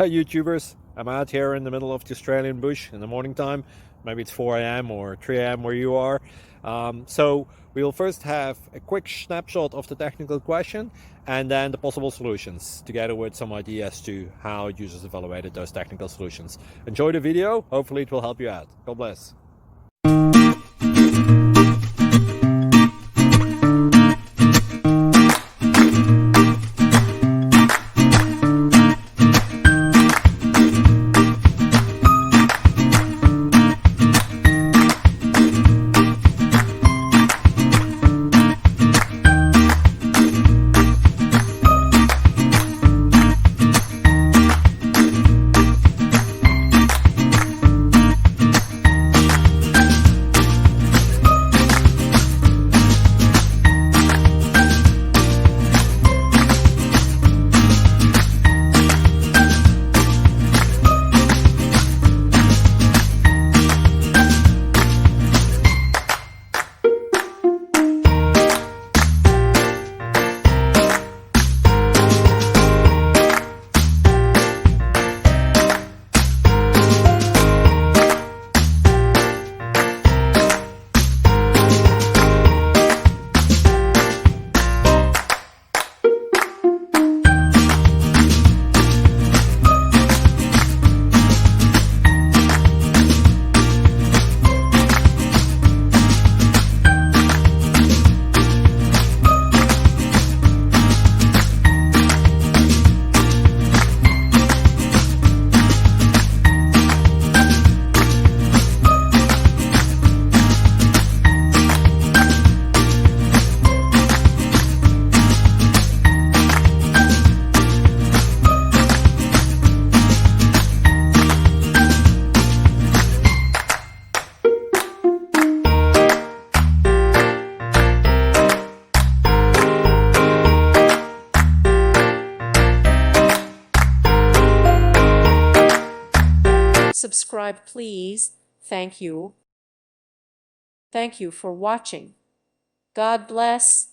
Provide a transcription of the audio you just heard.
Hi YouTubers, I'm out here in the middle of the Australian bush in the morning time. Maybe it's 4 a.m. or 3 a.m. where you are. So we'll first have a quick snapshot of the technical question and then the possible solutions, together with some ideas to how users evaluated those technical solutions. Enjoy the video, hopefully it will help you out. God bless. Subscribe, please. Thank you. Thank you for watching. God bless.